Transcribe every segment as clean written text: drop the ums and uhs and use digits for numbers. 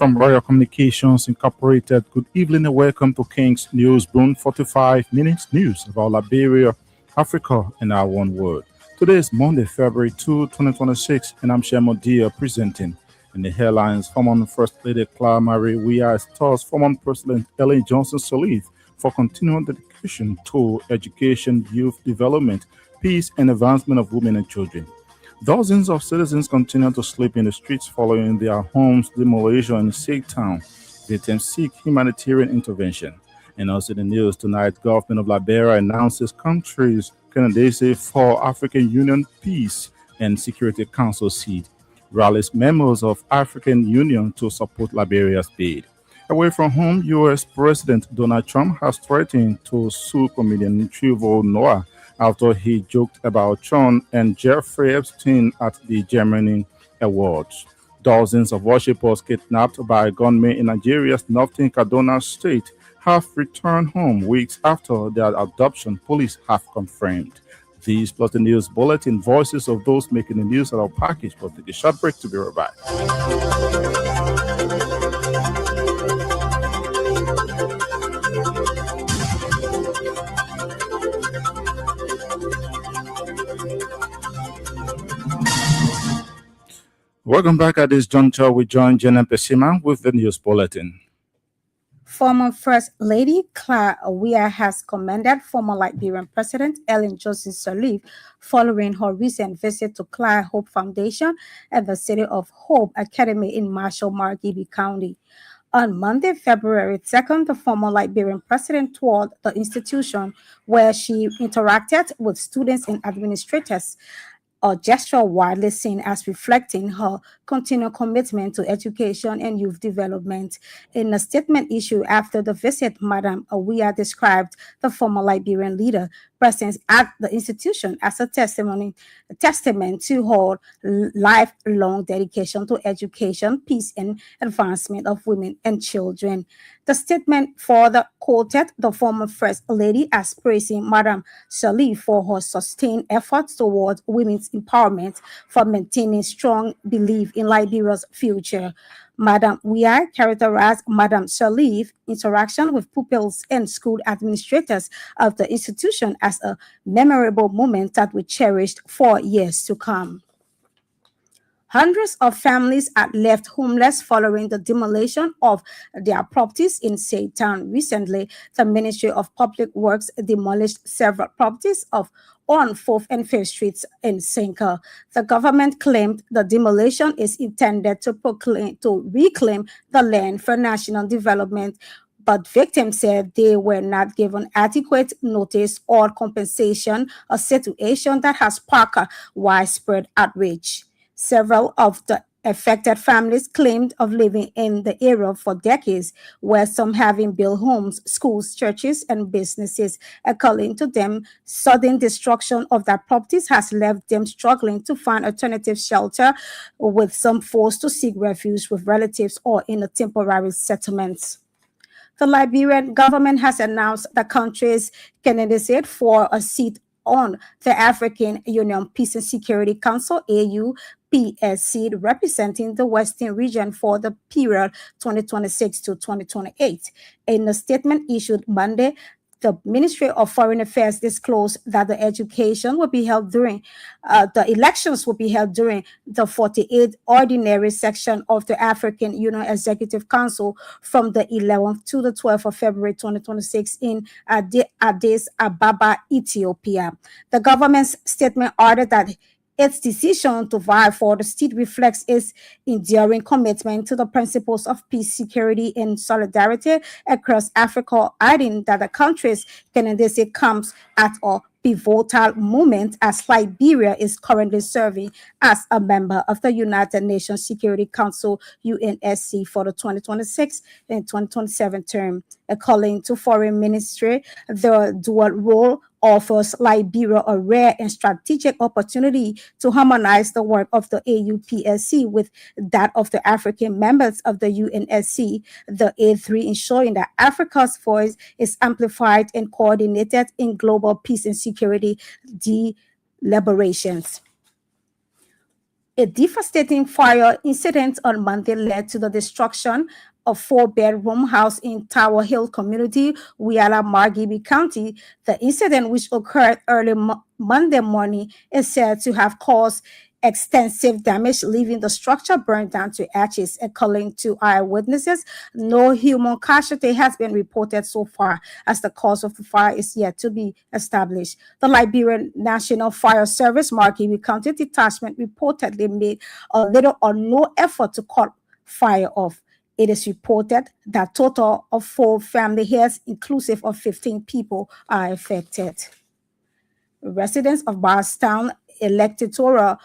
from Royal Communications Incorporated. Good evening and welcome to King's News Broom 45 minutes news about Liberia, Africa, and our one world. Today is Monday, February 2, 2026, and I'm Shemo Dia presenting. In the headlines, former First Lady Clara Marie Weah stars former President Ellen Johnson Sirleaf for continuing dedication to education, youth development, peace, and advancement of women and children. Dozens of citizens continue to sleep in the streets following their homes demolition in Sig Town. Victims seek humanitarian intervention. And also in the news tonight, government of Liberia announces country's candidacy for African Union Peace and Security Council seat. Rallies members of African Union to support Liberia's bid. Away from home, U.S. President Donald Trump has threatened to sue comedian Trevor Noah after he joked about Sean and Jeffrey Epstein at the Germany Awards. Dozens of worshippers kidnapped by gunmen in Nigeria's northern Kaduna state have returned home weeks after their adoption, police have confirmed. These plus the news bulletin, voices of those making the news at our package. But take a short break to be right back. Welcome back at this juncture. We join Jenna Pesima with the news bulletin. Former First Lady Clara Weah has commended former Liberian President Ellen Johnson Sirleaf following her recent visit to Clara Hope Foundation at the City of Hope Academy in Marshall-Margibi County. On Monday, February 2nd, the former Liberian president toured the institution where she interacted with students and administrators, a gesture widely seen as reflecting her continued commitment to education and youth development. In a statement issued after the visit, Madam Weah described the former Liberian leader presence at the institution as a testament to her lifelong dedication to education, peace, and advancement of women and children. The statement further quoted the former First Lady as praising Madam Sirleaf for her sustained efforts towards women's empowerment for maintaining strong belief in Liberia's future. Madam Weah characterized Madam Sirleaf's interaction with pupils and school administrators of the institution as a memorable moment that we cherished for years to come. Hundreds of families are left homeless following the demolition of their properties in Satan. Recently, the Ministry of Public Works demolished several properties on 4th and 5th Streets in Sinker. The government claimed the demolition is intended to reclaim the land for national development, but victims said they were not given adequate notice or compensation, a situation that has sparked widespread outrage. Several of the affected families claimed of living in the area for decades, where some having built homes, schools, churches, and businesses. According to them, sudden destruction of their properties has left them struggling to find alternative shelter, with some forced to seek refuge with relatives or in a temporary settlements. The Liberian government has announced the country's candidacy for a seat on the African Union Peace and Security Council, AUPSC, representing the Western region for the period 2026 to 2028. In a statement issued Monday, the Ministry of Foreign Affairs disclosed that the elections will be held during the 48th ordinary section of the African Union Executive Council from the 11th to the 12th of February 2026 in Addis Ababa, Ethiopia. The government's statement added that its decision to vie for the seat reflects its enduring commitment to the principles of peace, security, and solidarity across Africa, adding that the country's candidacy comes at a pivotal moment as Liberia is currently serving as a member of the United Nations Security Council, UNSC, for the 2026 and 2027 term. According to Foreign Ministry, the dual role offers Liberia a rare and strategic opportunity to harmonize the work of the AUPSC with that of the African members of the UNSC, the A3 ensuring that Africa's voice is amplified and coordinated in global peace and security deliberations. A devastating fire incident on Monday led to the destruction of four-bedroom house in Tower Hill community, Wiyala, Margibi County. The incident, which occurred early Monday morning, is said to have caused extensive damage, leaving the structure burned down to ashes. According to eyewitnesses, no human casualty has been reported so far, as the cause of the fire is yet to be established. The Liberian National Fire Service Margibi County Detachment reportedly made a little or no effort to cut fire off. It is reported that total of 4 family heads, inclusive of 15 people, are affected. Residents of Bardstown electoral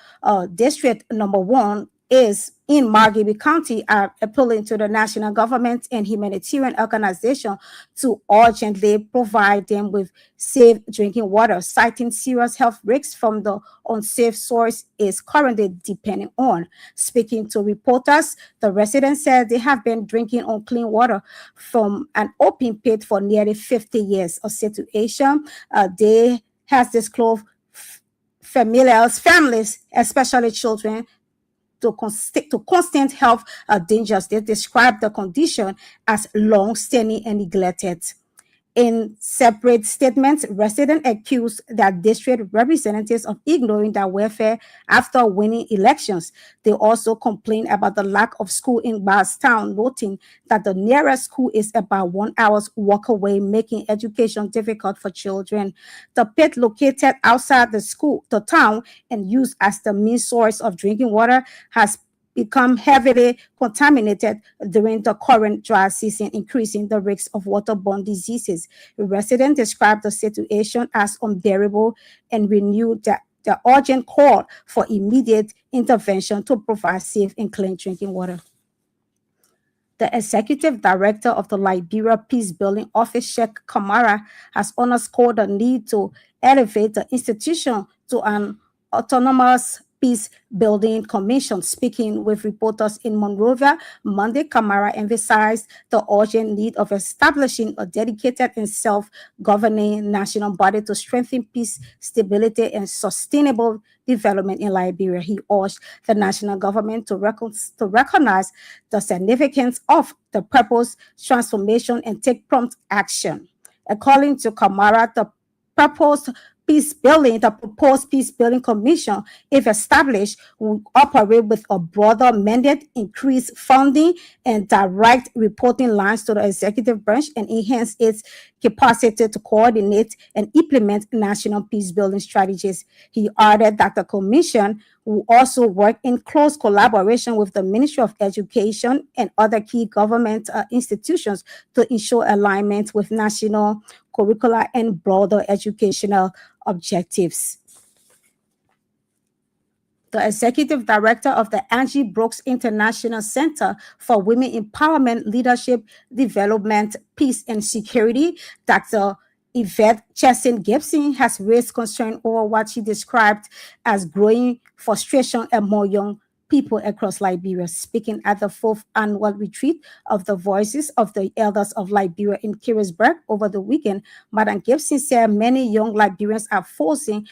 district number 1 is in Margibi County are appealing to the national government and humanitarian organization to urgently provide them with safe drinking water, citing serious health risks from the unsafe source is currently depending on. Speaking to reporters, the residents said they have been drinking unclean water from an open pit for nearly 50 years, a situation they has disclosed families, especially children, to constant health dangers. They describe the condition as long-standing and neglected. In separate statements, residents accused their district representatives of ignoring their welfare after winning elections. They also complained about the lack of school in Bardstown, noting that the nearest school is about 1 hour's walk away, making education difficult for children. The pit located outside the town, and used as the main source of drinking water, has become heavily contaminated during the current dry season, increasing the risk of waterborne diseases. Residents described the situation as unbearable and renewed the urgent call for immediate intervention to provide safe and clean drinking water. The executive director of the Liberia Peace Building Office, Sheikh Kamara, has underscored the need to elevate the institution to an autonomous peace building commission. Speaking with reporters in Monrovia Monday, Kamara emphasized the urgent need of establishing a dedicated and self-governing national body to strengthen peace, stability, and sustainable development in Liberia. He urged the national government to recognize the significance of the purpose transformation and take prompt action. According to Kamara, the proposed peace building commission, if established, will operate with a broader mandate, increase funding, and direct reporting lines to the executive branch, and enhance its capacity to coordinate and implement national peace building strategies. He added that the commission will also work in close collaboration with the Ministry of Education and other key government institutions to ensure alignment with national curricula and broader educational objectives. The executive director of the Angie Brooks International Center for Women Empowerment, Leadership, Development, Peace, and Security, Dr. Yvette Chesson Gibson, has raised concern over what she described as growing frustration among young people across Liberia. Speaking at the fourth annual retreat of the Voices of the Elders of Liberia in Kirisburg over the weekend, Madam Gibson said many young Liberians are facing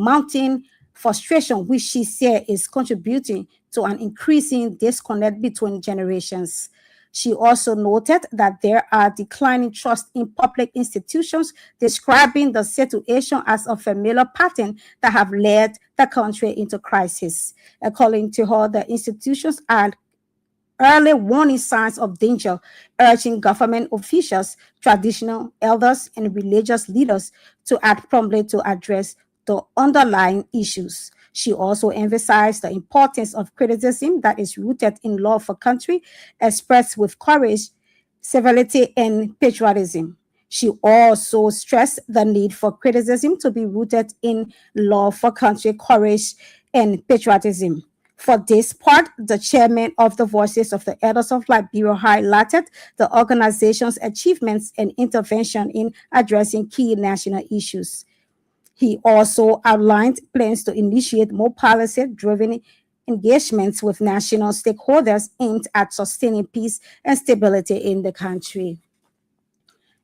mounting frustration, which she said is contributing to an increasing disconnect between generations. She also noted that there are declining trust in public institutions, describing the situation as a familiar pattern that have led the country into crisis. According to her, the institutions are early warning signs of danger, urging government officials, traditional elders, and religious leaders to act promptly to address the underlying issues. She also emphasized the importance of criticism that is rooted in love for country, expressed with courage, civility, and patriotism. She also stressed the need for criticism to be rooted in love for country, courage, and patriotism. For this part, the chairman of the Voices of the Elders of Liberia highlighted the organization's achievements and intervention in addressing key national issues. He also outlined plans to initiate more policy-driven engagements with national stakeholders aimed at sustaining peace and stability in the country.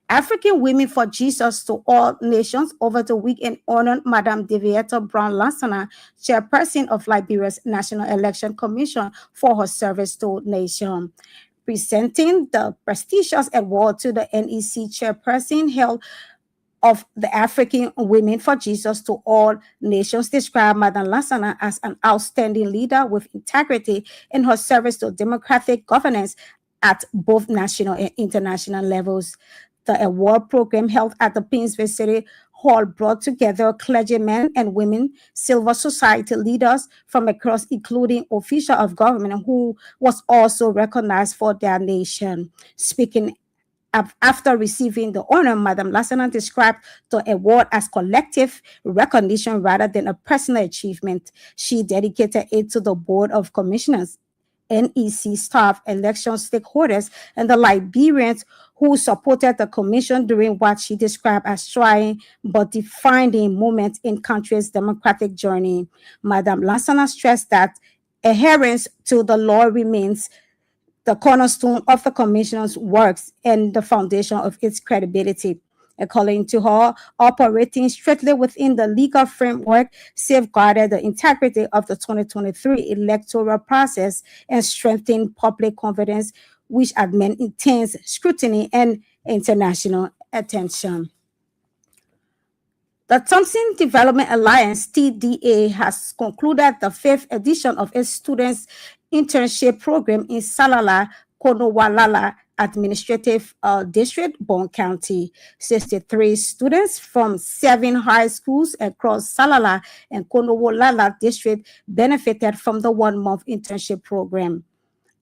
African Women for Jesus to All Nations over the weekend honored Madame Devietta Brown Lansana, chairperson of Liberia's National Election Commission, for her service to nation. Presenting the prestigious award to the NEC chairperson held of the African Women for Jesus to All Nations described Madam Lansana as an outstanding leader with integrity in her service to democratic governance at both national and international levels. The award program held at the Painesville City Hall brought together clergymen and women, civil society leaders from across, including officials of government who was also recognized for their nation. Speaking after receiving the honor, Madam Lassana described the award as collective recognition rather than a personal achievement. She dedicated it to the Board of Commissioners, NEC staff, election stakeholders, and the Liberians who supported the commission during what she described as trying but defining moment in country's democratic journey. Madam Lassana stressed that adherence to the law remains the cornerstone of the commission's works and the foundation of its credibility. According to her, operating strictly within the legal framework safeguarded the integrity of the 2023 electoral process and strengthened public confidence, which had meant intense scrutiny and international attention. The Thompson Development Alliance, TDA, has concluded the fifth edition of its students' internship program in Salala, Konowalala Administrative District, Bond County. 63 students from 7 high schools across Salala and Konowalala District benefited from the 1-month internship program.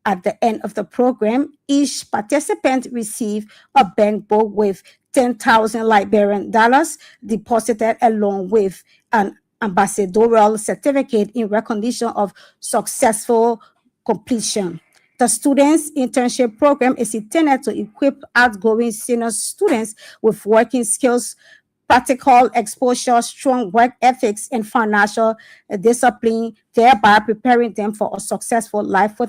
At the end of the program, each participant received a bank book with 10,000 Liberian dollars deposited along with an ambassadorial certificate in recognition of successful completion. The students' internship program is intended to equip outgoing senior students with working skills, practical exposure, strong work ethics, and financial discipline, thereby preparing them for a successful life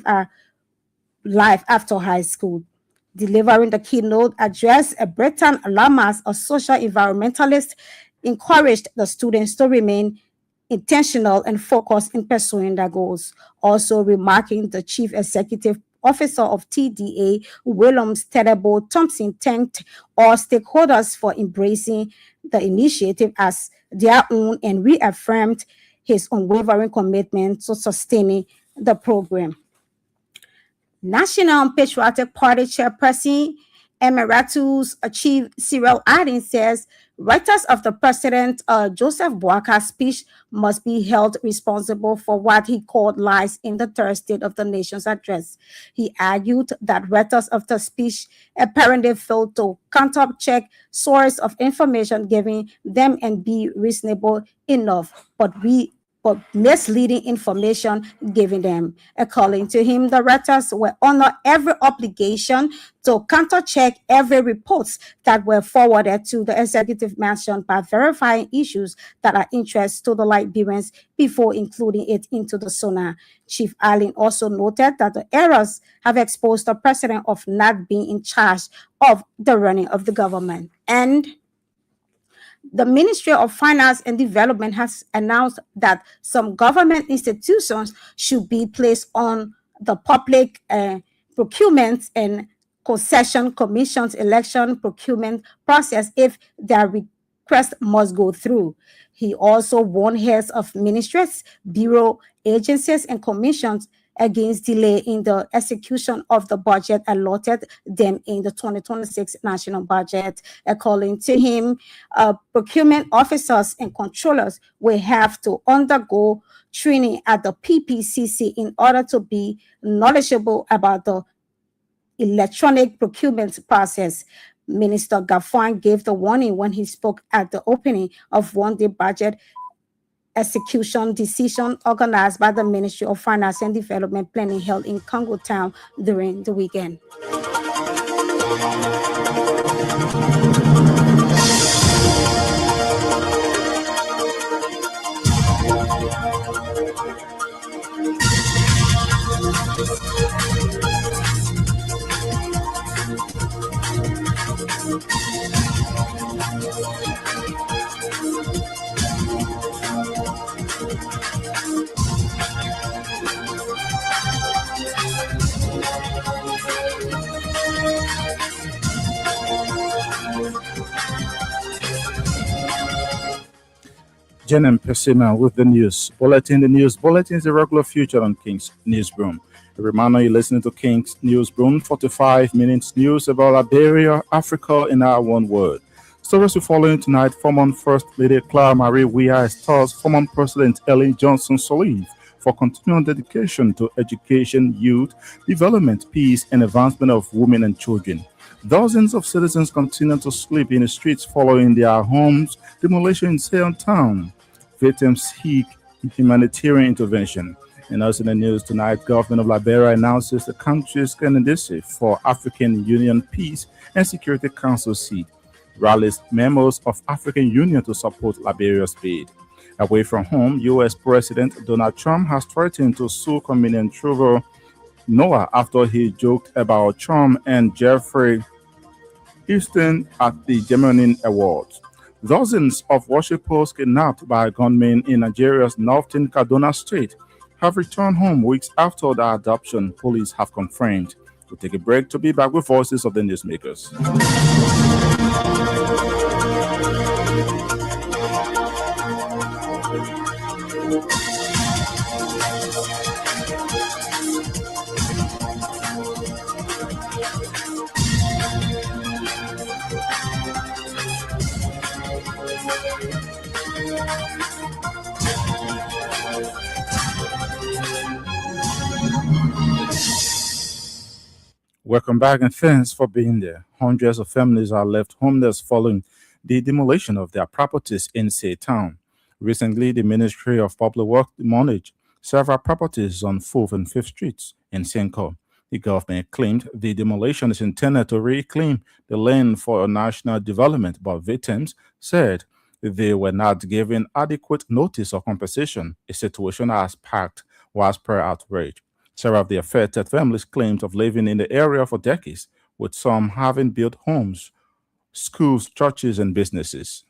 after high school. Delivering the keynote address, Breton Lamas, a social environmentalist, encouraged the students to remain intentional and focused in pursuing their goals. Also remarking, the chief executive officer of TDA, Williams Tedebo Thompson, thanked all stakeholders for embracing the initiative as their own and reaffirmed his unwavering commitment to sustaining the program. National Patriotic Party chairperson Emeritus Chief Cyril Adin says writers of the President Joseph Boaka's speech must be held responsible for what he called lies in the third State of the Nation's address. He argued that writers of the speech apparently failed to counter-check source of information given them and be reasonable enough, but misleading information given them. According to him, the writers were under every obligation to counter-check every reports that were forwarded to the executive mansion by verifying issues that are interest to the Liberians before including it into the SONA. Chief Allen also noted that the errors have exposed the president of not being in charge of the running of the government. And the Ministry of Finance and Development has announced that some government institutions should be placed on the public procurement and concession commission's election procurement process if their request must go through. He also warned heads of ministries, bureau, agencies, and commissions against delay in the execution of the budget allotted them in the 2026 national budget. According to him, procurement officers and controllers will have to undergo training at the PPCC in order to be knowledgeable about the electronic procurement process. Minister Gafwan gave the warning when he spoke at the opening of one-day budget execution decision organized by the Ministry of Finance and Development Planning held in Congo Town during the weekend. Jen and Pessima with the news bulletin. The news bulletin is a regular feature on King's Newsroom. A reminder you're listening to King's Newsroom, 45 minutes news about Liberia, Africa in our one word. Stories we following tonight: former First Lady Clara Marie Weah stars former President Ellen Johnson Sirleaf for continuing dedication to education, youth, development, peace, and advancement of women and children. Dozens of citizens continue to sleep in the streets following their homes demolition in Sion Town. Victims seek humanitarian intervention. And also in the news tonight, government of Liberia announces the country's candidacy for African Union Peace and Security Council seat. Rallies members of African Union to support Liberia's bid. Away from home, U.S. President Donald Trump has threatened to sue comedian Trevor Noah after he joked about Trump and Jeffrey Houston at the Gemini Awards. Dozens of worshippers kidnapped by gunmen in Nigeria's northern Kaduna state have returned home weeks after their adoption, police have confirmed. We'll take a break to be back with voices of the newsmakers. Welcome back and thanks for being there. Hundreds of families are left homeless following the demolition of their properties in Say Town. Recently, the Ministry of Public Works demolished several properties on 4th and 5th Streets in Senko. The government claimed the demolition is intended to reclaim the land for national development, but victims said they were not given adequate notice or compensation, a situation that has sparked widespread outrage. Several of the affected families claimed of living in the area for decades, with some having built homes, schools, churches, and businesses.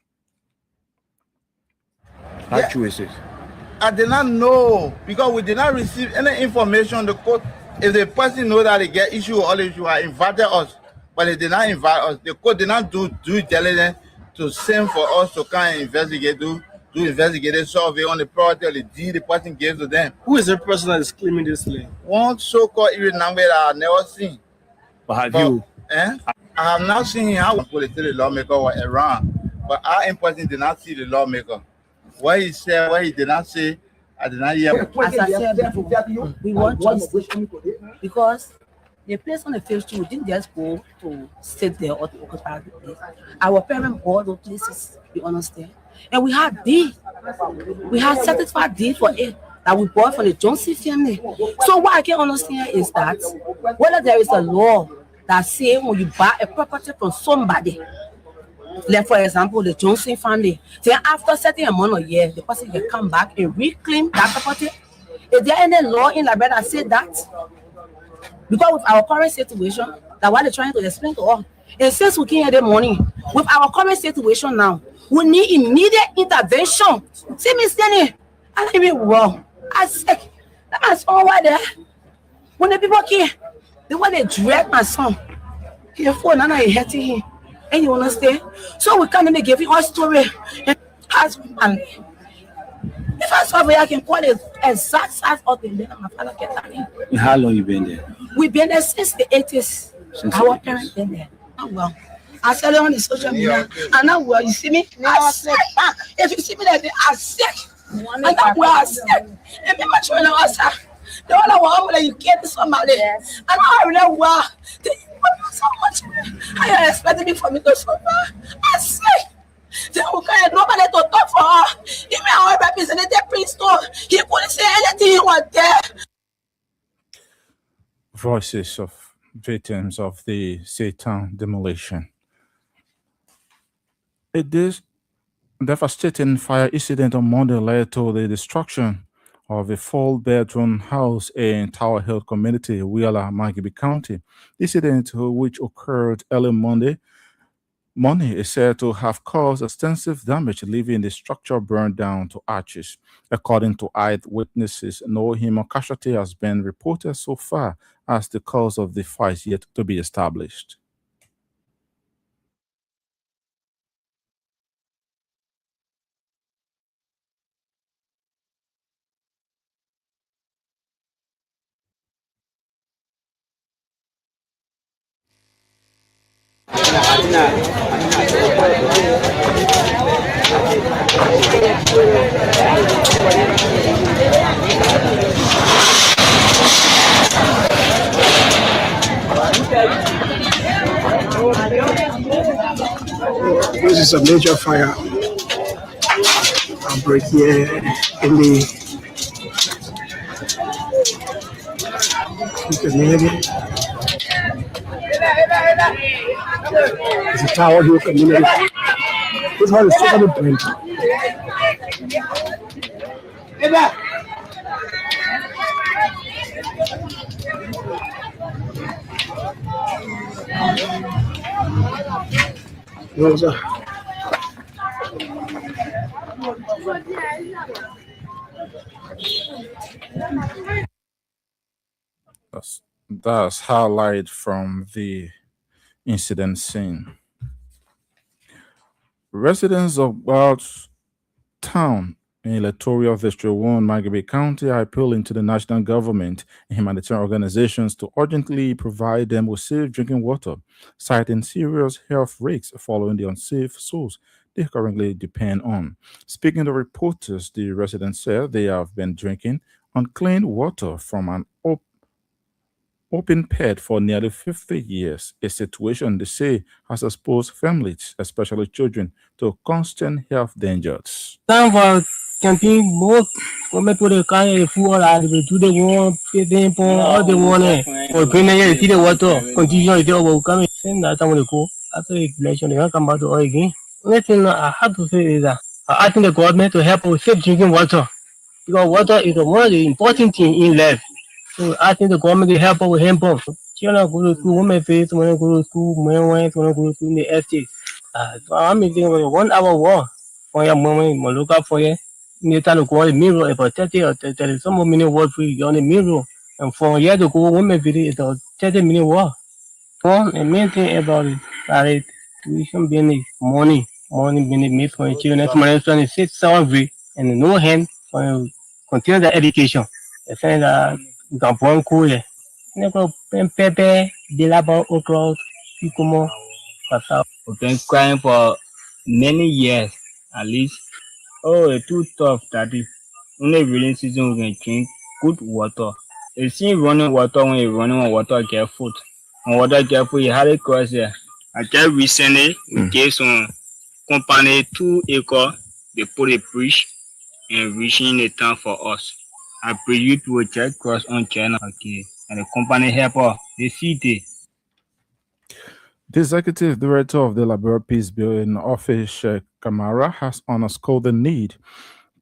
Yeah, I did not know because we did not receive any information. The court, if the person know that they get issue or all issue, I invited us, but they did not invite us. The court did not do due diligence to send for us to come and investigate, do investigative survey on the property or the deed the person gave to them. Who is the person that is claiming this land? One so-called even number that I have never seen. But have But you? I have not seen him. How the lawmaker was around, but our in person did not see the lawmaker. What he said, what he did not say, I did not hear. As I said before, we want justice because the place on the field we didn't just go to sit there or to occupy the place. Our parents bought those places, you understand? And we had deed. We had satisfied deed for it that we bought from the Johnson family. So what I can understand is that whether there is a law that says when you buy a property from somebody, like for example, the Johnson family, then after a certain amount of years, the person can come back and reclaim that property. Is there any law in Liberia that says that? Because with our current situation, that's what they're trying to explain to us. And since we came here this morning, with our current situation now, we need immediate intervention. See me standing, I don't even well. I said, that my son right there. When the people came, they want to drag my son. He phone and I hurting him. And you understand? So we can't even give you our story. And husband, if I saw I can call it exact size of the land my father get that in. And how long you been there? We've been there since the 80s. Our parents been there. Oh well. I said it on the social media. And now well, you see me? I sick. If you see me that day, I sick. And now well, I sick. And me much when I was the other one when you get to somebody. And I really well. So much. I expected me for me to suffer. I sick. Nobody to talk for her. Even our representative Prince he couldn't say anything he was there. Voices of victims of the Satan demolition. This devastating fire incident on Monday led to the destruction of a four-bedroom house in Tower Hill community, Wheeler, Magabe County. This incident, which occurred early Monday morning, is said to have caused extensive damage, leaving the structure burned down to ashes. According to eyewitnesses, no human casualty has been reported so far, as the cause of the fire is yet to be established. This is a major fire outbreak here in the community. It's a Tower Hill community. This one is totally burnt. Rosa. That's highlight from the incident scene. Residents of Welch Town in Electoral District 1, Magabe County, are appealing to the national government and humanitarian organizations to urgently provide them with safe drinking water, citing serious health risks following the unsafe source they currently depend on. Speaking to reporters, the residents said they have been drinking unclean water from an open pit for nearly 50 years, a situation they say has exposed families, especially children, to constant health dangers. Time for camping both come to the kind of food and do the one feeding for all the one for bringing here see the water continue to will come send that time to go after the election they come back to all again. Only thing I have to say is that I asking the government to help with safe drinking water because water is one of the important thing in life. So I think the government can help with hand pump. Children go to school, women face when they go to school, men when they go to school in the estate. So I'm thinking 1 hour walk for your moment, look up for you. Near to go in the mirror about 30 or 30 some minute walk free on the mirror. And for year to go, women video is a 30-minute walk. One and main thing about it, that is tuition business, money business made for your children. Next month, 26 salary and no hand for continue the education. The thing that Gabon cool. Nego pepe de la bar okra picomo pasa. We've been crying for many years at least. Oh, it's too tough that is only rainy season we can drink good water. You see running water when you running on water get food. On water get food you had it cross here. I just recently we gave some company 2 acre, they put a bridge and reaching the town for us. I pray you to check cross on China, okay, and the company help us. They see it. The executive director of the Liberia Peace Building Office, Sheikh Kamara, has underscored the need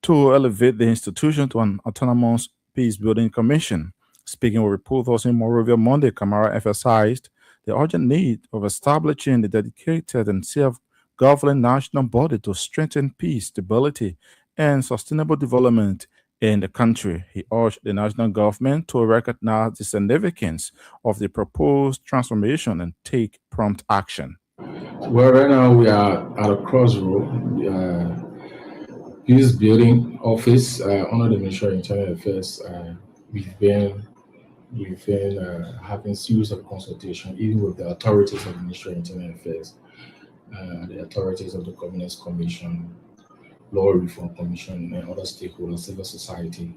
to elevate the institution to an autonomous peace building commission. Speaking with reporters in Monrovia Monday, Kamara emphasized the urgent need of establishing the dedicated and self-governing national body to strengthen peace, stability, and sustainable development in the country. He urged the national government to recognize the significance of the proposed transformation and take prompt action. Well, right now we are at a crossroad. Peace Building Office under the Ministry of Internal Affairs. We've been having series of consultation, even with the authorities of the Ministry of Internal Affairs, the authorities of the Governance Commission, Law Reform Commission, and other stakeholders, civil society,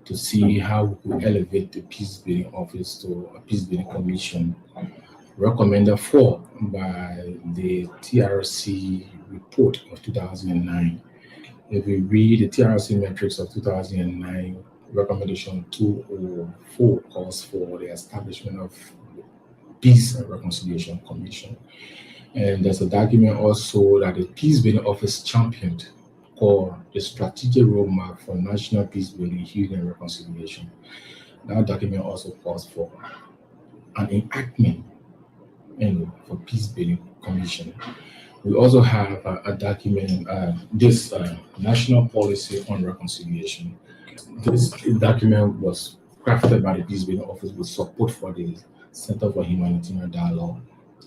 to see how we could elevate the Peace Building Office to a Peace Building Commission, recommended for by the TRC report of 2009. If we read the TRC metrics of 2009, recommendation 204 calls for the establishment of Peace and Reconciliation Commission. And there's a document also that the Peace Building Office championed called the Strategic Roadmap for National Peace Building, Healing and Reconciliation. That document also calls for an enactment for Peace Building Commission. We also have a document, this National Policy on Reconciliation. This document was crafted by the Peace Building Office with support for the Center for Humanitarian Dialogue.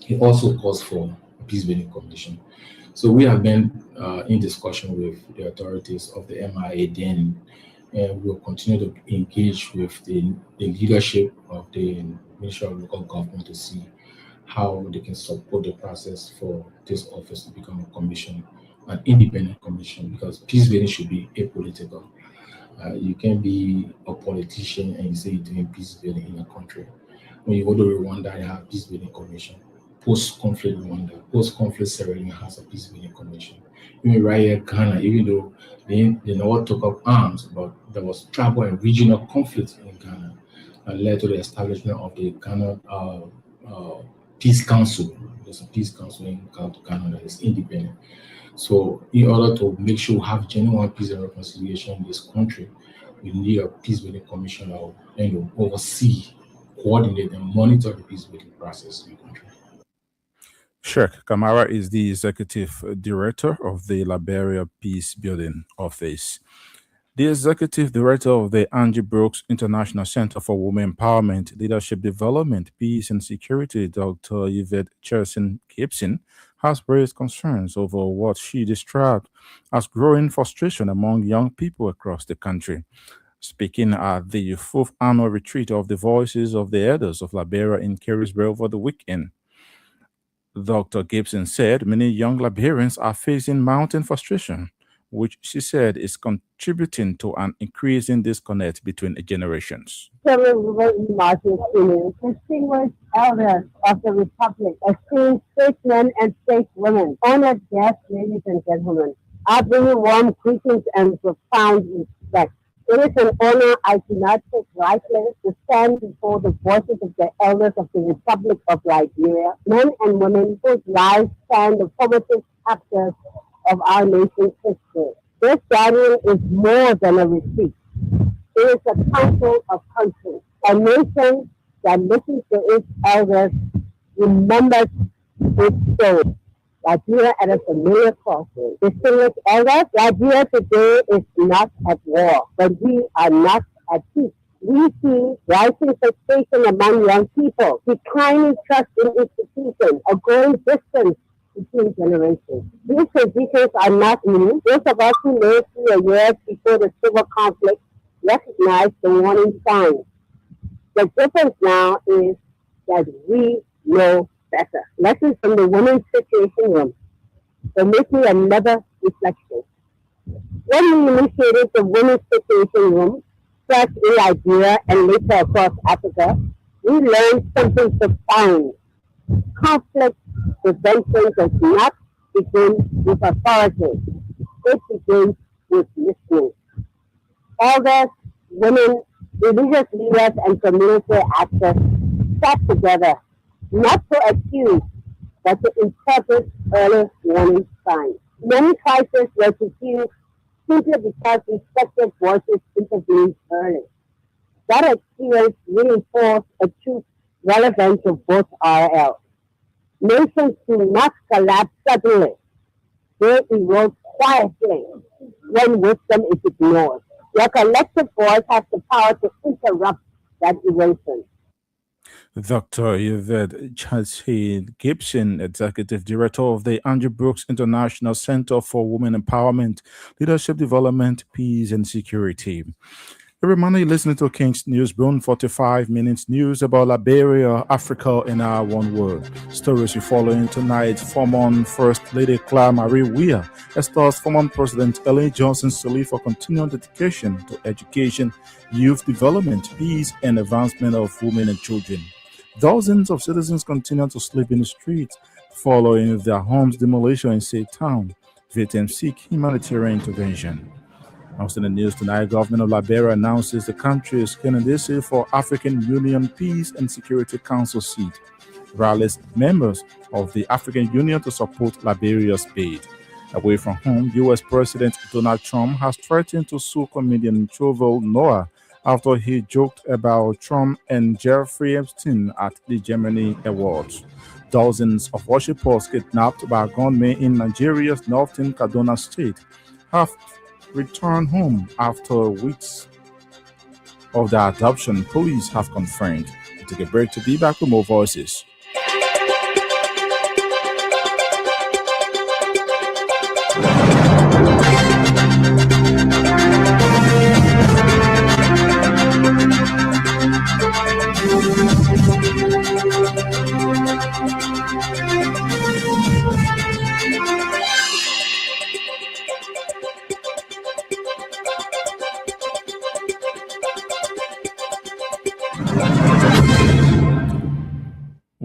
It also calls for a Peace Building Commission. So we have been in discussion with the authorities of the MIA then, and we'll continue to engage with the leadership of the Ministry of Local Government to see how they can support the process for this office to become a commission, an independent commission, because peace building should be apolitical. You can be a politician and you say you're doing peace building in a country. When you go to Rwanda, you have peace building commission. Post-conflict Rwanda, post-conflict Sierra Leone has a peace building commission. Even right here, Ghana, even though they never took up arms, but there was tribal and regional conflict in Ghana and led to the establishment of the Ghana Peace Council. There's a peace council in Ghana that is independent. So in order to make sure we have genuine peace and reconciliation in this country, we need a peace building commission that will oversee, coordinate, and monitor the peace building process in the country. Sheikh Kamara is the executive director of the Liberia Peace Building Office. The executive director of the Angie Brooks International Center for Women Empowerment, Leadership Development, Peace and Security, Dr. Yvette Cherson Gibson, has raised concerns over what she described as growing frustration among young people across the country. Speaking at the fourth annual retreat of the Voices of the Elders of Liberia in Carysbro over the weekend, Dr. Gibson said many young Liberians are facing mounting frustration, which she said is contributing to an increasing disconnect between generations. Several women marches in distinguished elders of the Republic, esteemed statesmen and stateswomen, honored guests, ladies and gentlemen, I bring you warm greetings and profound respect. It is an honor I do not take lightly to stand before the voices of the elders of the Republic of Liberia, men and women whose lives span the formative chapters of our nation's history. This gathering is more than a retreat. It is a council of countries. A nation that listens to its elders remembers its soul. Liberia at a familiar crossroads. Distinguished elders, Liberia today is not at war, but we are not at peace. We see rising frustration among young people, declining trust in institutions, a growing distance between generations. These conditions are not new. Those of us who lived through the years before the civil conflict recognize the warning signs. The difference now is that we know better. Lessons from the Women's Situation Room. So making another reflection. When we initiated the Women's Situation Room, first in Liberia and later across Africa, we learned something profound. Conflict prevention does not begin with authority. It begins with listening. Elders, women, religious leaders, and community actors sat together, not to accuse, but to interpret early warning signs. Many crises were diffused simply because respected voices intervened early. That experience reinforced a truth relevant to both RL. Nations do not collapse suddenly. They erode quietly when wisdom is ignored. Your collective voice has the power to interrupt that erosion. Dr. Yvette Cherson Gibson, Executive Director of the Andrew Brooks International Center for Women Empowerment, Leadership Development, Peace and Security. Every Monday, you're listening to King's News Broom, 45 minutes news about Liberia, Africa, and our one world. Stories we following tonight. Former First Lady Claire Marie Weah extols former President Ellen Johnson Sirleaf for continued dedication to education, youth development, peace, and advancement of women and children. Dozens of citizens continue to sleep in the streets following their homes demolition in Said Town. Victims seek humanitarian intervention. Also in the news tonight, government of Liberia announces the country is candidacy for African Union Peace and Security Council seat. Rallies members of the African Union to support Liberia's bid. Away from home, U.S. President Donald Trump has threatened to sue comedian Trevor Noah after he joked about Trump and Jeffrey Epstein at the Gemini Awards. Dozens of worshippers kidnapped by gunmen in Nigeria's northern Kaduna state have returned home after weeks of their adoption, police have confirmed. We take a break to be back with more voices.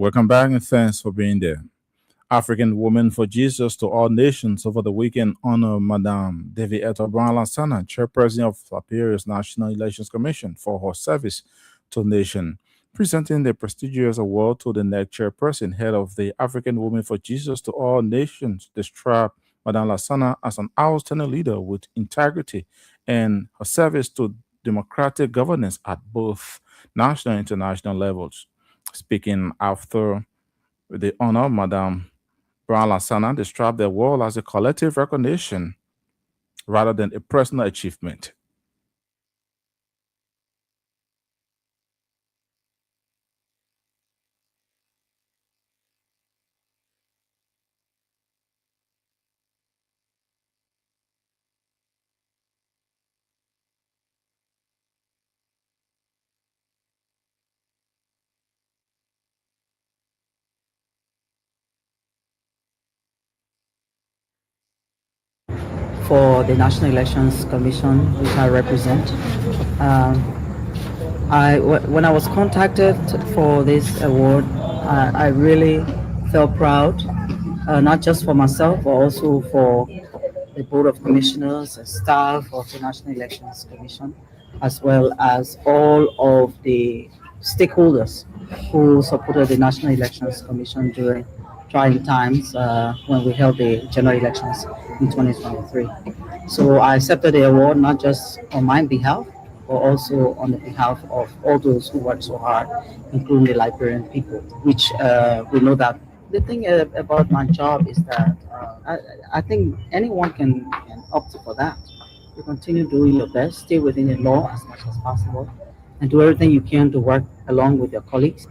Welcome back and thanks for being there. African Women for Jesus to All Nations over the weekend honor Madame Devi Eto Brown Lansana, chairperson of Liberia's National Elections Commission, for her service to the nation, presenting the prestigious award to the next chairperson, head of the African Women for Jesus to All Nations, described Madame Lansana as an outstanding leader with integrity and her service to democratic governance at both national and international levels. Speaking after the honor, Madame Brown Lasana described their role as a collective recognition rather than a personal achievement. For the National Elections Commission, which I represent. Um, when I was contacted for this award, I really felt proud, not just for myself, but also for the Board of Commissioners and staff of the National Elections Commission, as well as all of the stakeholders who supported the National Elections Commission during trying times when we held the general elections in 2023. So I accepted the award not just on my behalf, but also on the behalf of all those who worked so hard, including the Liberian people, which we know that the thing about my job is that I think anyone can opt for that. You continue doing your best, stay within the law as much as possible, and do everything you can to work along with your colleagues,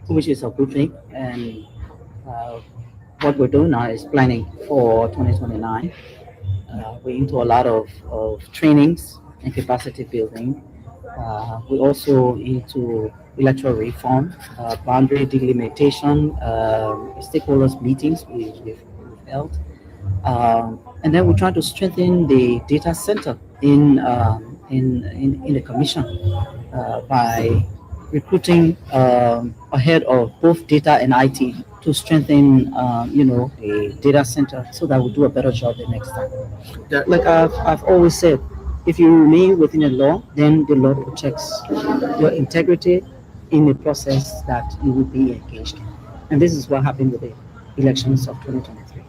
which is a good thing. And uh, what we're doing now is planning for 2029. We're into a lot of trainings and capacity building. We're also into electoral reform, boundary delimitation, stakeholders meetings we've held. And then we're trying to strengthen the data center in the commission by recruiting ahead of both data and IT to strengthen, the data center so that we do a better job the next time. Like I've always said, if you remain within the law, then the law protects your integrity in the process that you will be engaged in. And this is what happened with the elections of 2023.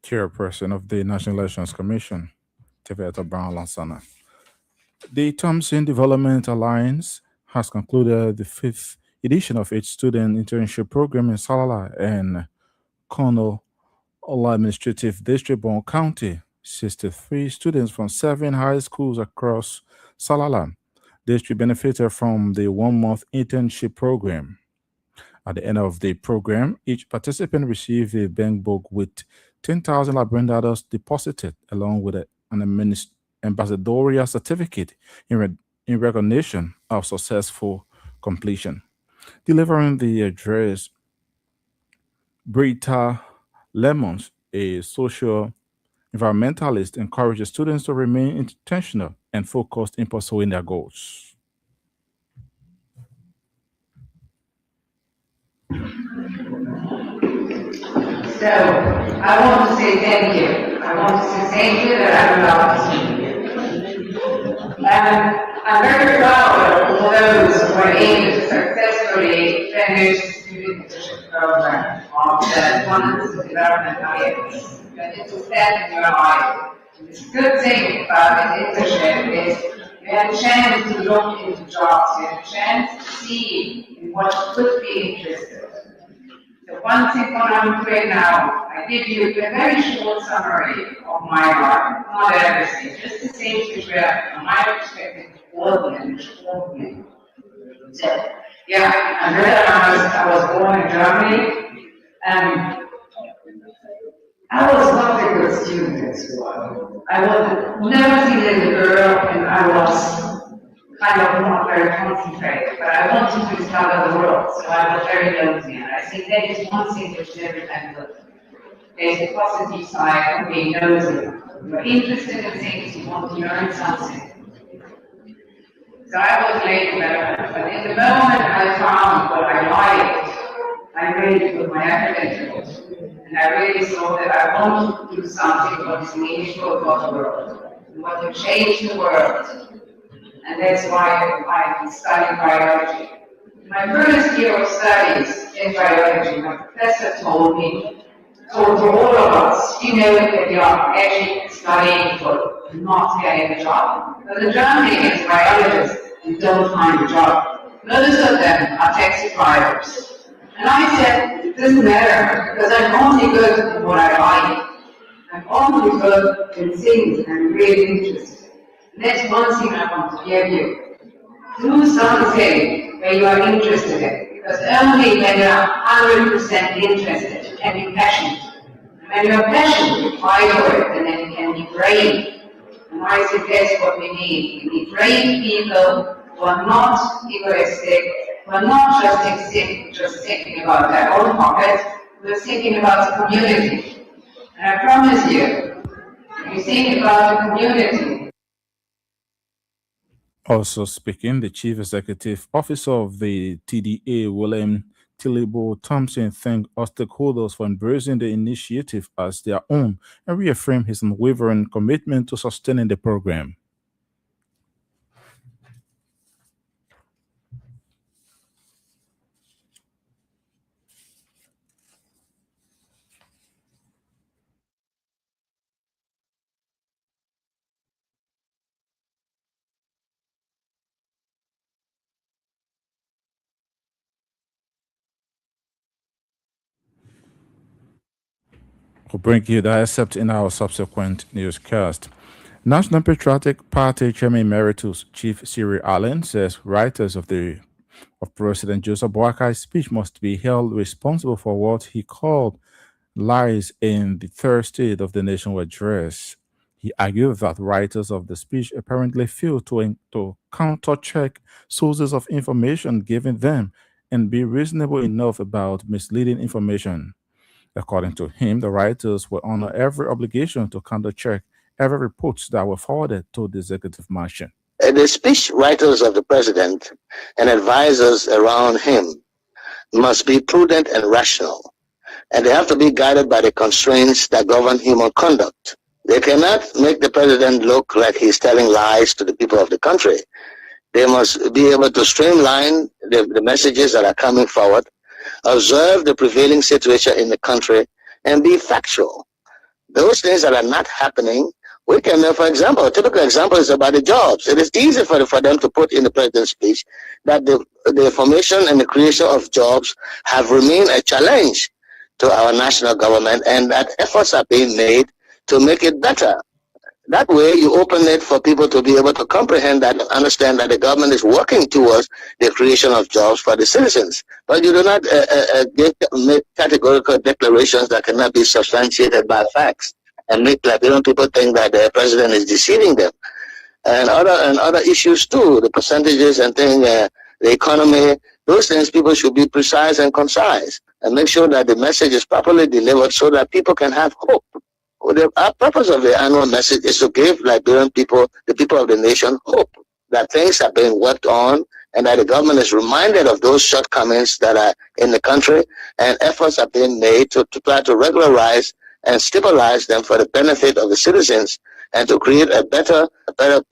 Chairperson of the National Elections Commission, Teveta Brown Lansana. The Thompson Development Alliance has concluded the fifth edition of its student internship program in Salala and Kono Ola Administrative District, Bon County. 63 students from 7 high schools across Salala district benefited from the 1 month internship program. At the end of the program, each participant received a bank book with 10,000 Liberian dollars deposited, along with an ambassadorial certificate in recognition of successful completion. Delivering the address, Brita Lemons, a social environmentalist, encourages students to remain intentional and focused in pursuing their goals. So I want to say thank you. I want to say thank you that I'm allowed to speak here. I'm very proud of all those who were able to successfully finish the student internship program of the Quantitative Development Alliance. And it's a step in your life. The good thing about an internship is you have a chance to look into jobs, you have a chance to see in what you could be interested. The one thing what I'm doing now, I give you a very short summary of my life, not everything, just the same thing where, from my perspective, all me. So, yeah, I'm very honest, I was born in Germany, and I was not a good student in school. I was never seen as a girl, and I was kind of not very concentrated, but I wanted to discover the world, so I was very nosy. And I think that is one thing which never can good. There's a positive side of being nosy. You're interested in things, you want to learn something. So I was late development, but in the moment I found what I liked, I really put my effort into it. And I really saw that I want to do something what is meaningful for the world. I want to change the world. And that's why I studied biology. My first year of studies in biology, my professor told to all of us, you know that you are actually studying for not getting a job. But the Germany is biologists who don't find a job. Most of them are taxi drivers. And I said, it doesn't matter, because I'm only good at what I like. I'm only good in things I'm really interested in. And that's one thing I want to give you. Do something where you are interested in, because only when you are 100% interested, you can be passionate. And when you are passionate, you fight for it, and then you can be brave. And I think that's what we need. We need brave people who are not egoistic, who are not just thinking about their own pocket, who are thinking about the community. And I promise you, if you think about the community, Also speaking, the Chief Executive Officer of the TDA, William Tillabo Thompson, thanked all stakeholders for embracing the initiative as their own and reaffirmed his unwavering commitment to sustaining the program. We'll bring you that except in our subsequent newscast. National Patriotic Party Chairman Emeritus Chief Cyril Allen says writers of President Joseph Boakai's speech must be held responsible for what he called lies in the third state of the nation address. He argued that writers of the speech apparently failed to counter-check sources of information given them and be reasonable enough about misleading information. According to him, the writers will honor every obligation to counter-check every reports that were forwarded to the executive mansion. The speech writers of the president and advisors around him must be prudent and rational, and they have to be guided by the constraints that govern human conduct. They cannot make the president look like he's telling lies to the people of the country. They must be able to streamline the messages that are coming forward, observe the prevailing situation in the country, and be factual. Those things that are not happening, we can, for example, a typical example is about the jobs. It is easy for them to put in the president's speech that the formation and the creation of jobs have remained a challenge to our national government, and that efforts are being made to make it better. That way, you open it for people to be able to comprehend that and understand that the government is working towards the creation of jobs for the citizens. But you do not make categorical declarations that cannot be substantiated by facts and make Liberian people think that the president is deceiving them. And other issues too, the percentages and things, the economy, those things people should be precise and concise and make sure that the message is properly delivered so that people can have hope. The purpose of the annual message is to give Liberian people, the people of the nation, hope that things are being worked on and that the government is reminded of those shortcomings that are in the country, and efforts are being made to try to regularize and stabilize them for the benefit of the citizens and to create a better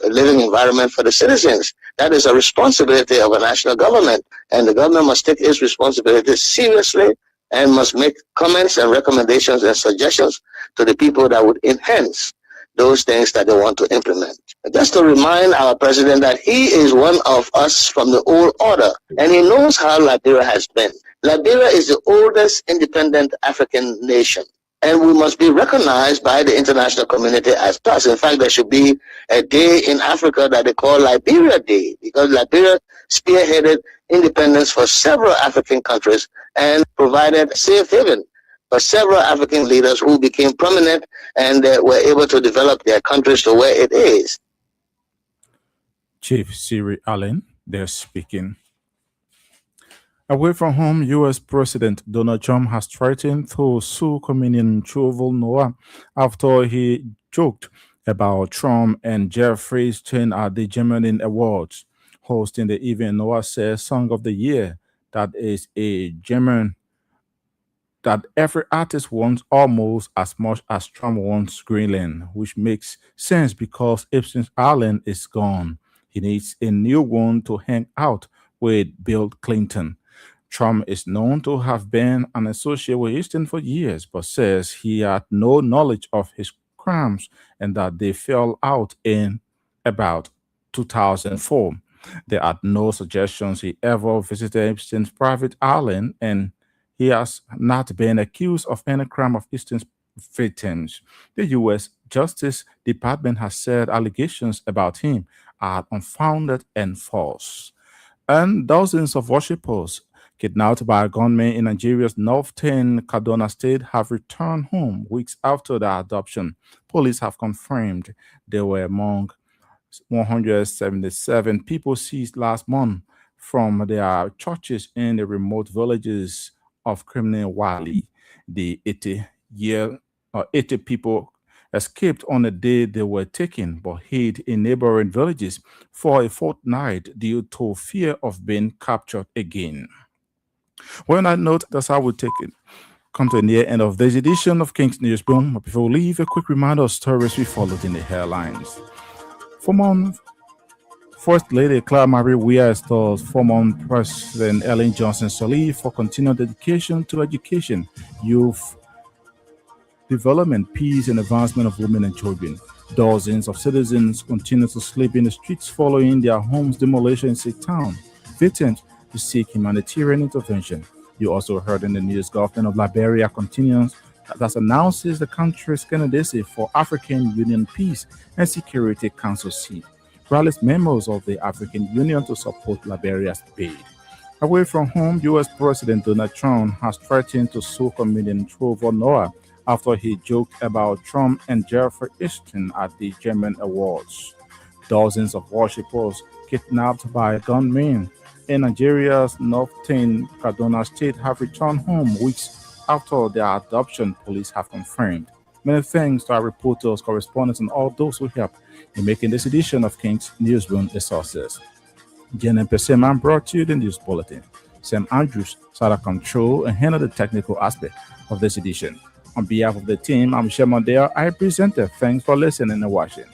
living environment for the citizens. That is a responsibility of a national government, and the government must take its responsibility seriously and must make comments and recommendations and suggestions to the people that would enhance those things that they want to implement. Just to remind our president that he is one of us from the old order, and he knows how Liberia has been. Liberia is the oldest independent African nation, and we must be recognized by the international community as such. In fact, there should be a day in Africa that they call Liberia Day, because Liberia spearheaded independence for several African countries and provided safe haven for several African leaders who became prominent and were able to develop their countries to where it is. Chief Cyril Allen, they're speaking. Away from home, U.S. President Donald Trump has threatened to sue comedian Trevor Noah after he joked about Trump and Jeffrey Epstein at the Gemini Awards. Hosting the event, Noah says Song of the Year, that is a German that every artist wants almost as much as Trump wants Greenland, which makes sense because Epstein's Island is gone. He needs a new one to hang out with Bill Clinton. Trump is known to have been an associate with Epstein for years, but says he had no knowledge of his crimes and that they fell out in about 2004. There are no suggestions he ever visited Epstein's private island, and he has not been accused of any crime of Epstein's victims. The U.S. Justice Department has said allegations about him are unfounded and false. And dozens of worshippers kidnapped by gunmen in Nigeria's northern Kaduna state have returned home weeks after their adoption. Police have confirmed they were among 177 people seized last month from their churches in the remote villages of Criminal Valley. The 80 people escaped on the day they were taken, but hid in neighboring villages for a fortnight due to fear of being captured again. Well, on that note, that's how we take it. Come to the near end of this edition of King's Newsroom. But before we leave, a quick reminder of stories we followed in the headlines. Former First Lady Clara Marie Weah installed former President Ellen Johnson Sirleaf for continued dedication to education, youth development, peace, and advancement of women and children. Dozens of citizens continue to sleep in the streets following their homes' demolition in Sikh Town. Victims to seek humanitarian intervention. You also heard in the news, government of Liberia continues that announces the country's candidacy for African Union Peace and Security Council seat. Rallies members of the African Union to support Liberia's bid. Away from home, U.S. President Donald Trump has threatened to sue comedian Trevor Noah after he joked about Trump and Jeffrey Epstein at the German Awards. Dozens of worshippers kidnapped by gunmen in Nigeria's northern Kaduna state have returned home weeks after their adoption, police have confirmed. Many thanks to our reporters, correspondents, and all those who helped in making this edition of King's Newsroom a success. Jen and Pesseman brought you the news bulletin. Sam Andrews sat at control and handled the technical aspect of this edition. On behalf of the team, I'm Shemondale. I present it. Thanks for listening and watching.